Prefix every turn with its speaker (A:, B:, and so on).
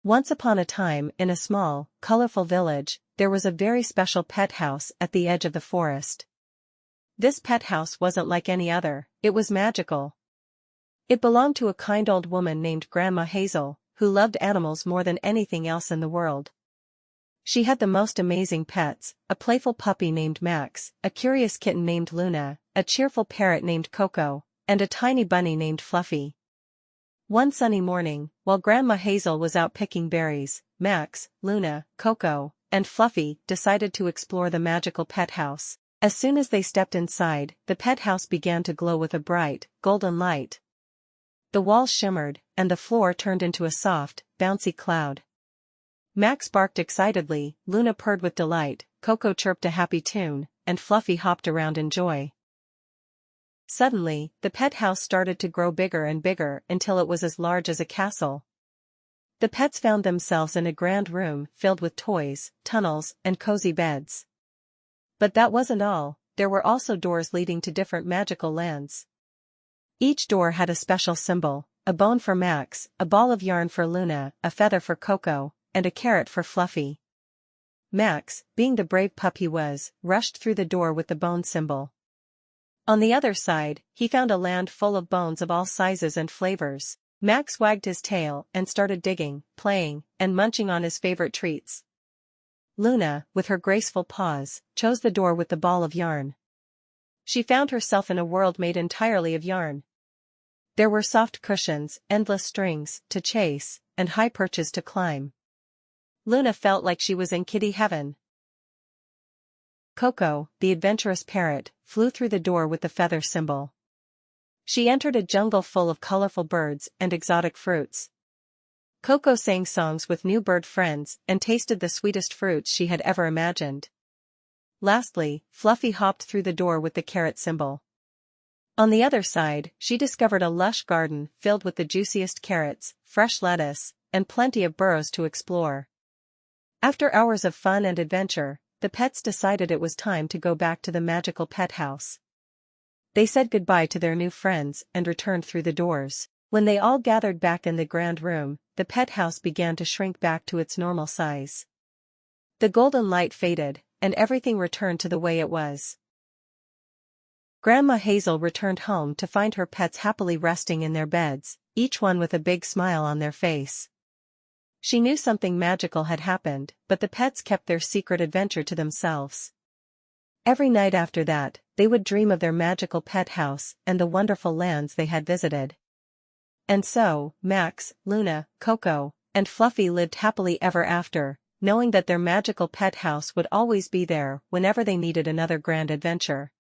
A: Once upon a time, in a small, colorful village, there was a very special pet house at the edge of the forest. This pet house wasn't like any other, it was magical. It belonged to a kind old woman named Grandma Hazel, who loved animals more than anything else in the world. She had the most amazing pets, a playful puppy named Max, a curious kitten named Luna, a cheerful parrot named Coco, and a tiny bunny named Fluffy. One sunny morning, while Grandma Hazel was out picking berries, Max, Luna, Coco, and Fluffy decided to explore the magical pet house. As soon as they stepped inside, the pet house began to glow with a bright, golden light. The walls shimmered, and the floor turned into a soft, bouncy cloud. Max barked excitedly, Luna purred with delight, Coco chirped a happy tune, and Fluffy hopped around in joy. Suddenly, the pet house started to grow bigger and bigger until it was as large as a castle. The pets found themselves in a grand room filled with toys, tunnels, and cozy beds. But that wasn't all, there were also doors leading to different magical lands. Each door had a special symbol, a bone for Max, a ball of yarn for Luna, a feather for Coco, and a carrot for Fluffy. Max, being the brave pup he was, rushed through the door with the bone symbol. On the other side, he found a land full of bones of all sizes and flavors. Max wagged his tail and started digging, playing, and munching on his favorite treats. Luna, with her graceful paws, chose the door with the ball of yarn. She found herself in a world made entirely of yarn. There were soft cushions, endless strings to chase, and high perches to climb. Luna felt like she was in kitty heaven. Coco, the adventurous parrot, flew through the door with the feather symbol. She entered a jungle full of colorful birds and exotic fruits. Coco sang songs with new bird friends and tasted the sweetest fruits she had ever imagined. Lastly, Fluffy hopped through the door with the carrot symbol. On the other side, she discovered a lush garden filled with the juiciest carrots, fresh lettuce, and plenty of burrows to explore. After hours of fun and adventure, the pets decided it was time to go back to the magical pet house. They said goodbye to their new friends and returned through the doors. When they all gathered back in the grand room, the pet house began to shrink back to its normal size. The golden light faded, and everything returned to the way it was. Grandma Hazel returned home to find her pets happily resting in their beds, each one with a big smile on their face. She knew something magical had happened, but the pets kept their secret adventure to themselves. Every night after that, they would dream of their magical pet house and the wonderful lands they had visited. And so, Max, Luna, Coco, and Fluffy lived happily ever after, knowing that their magical pet house would always be there whenever they needed another grand adventure.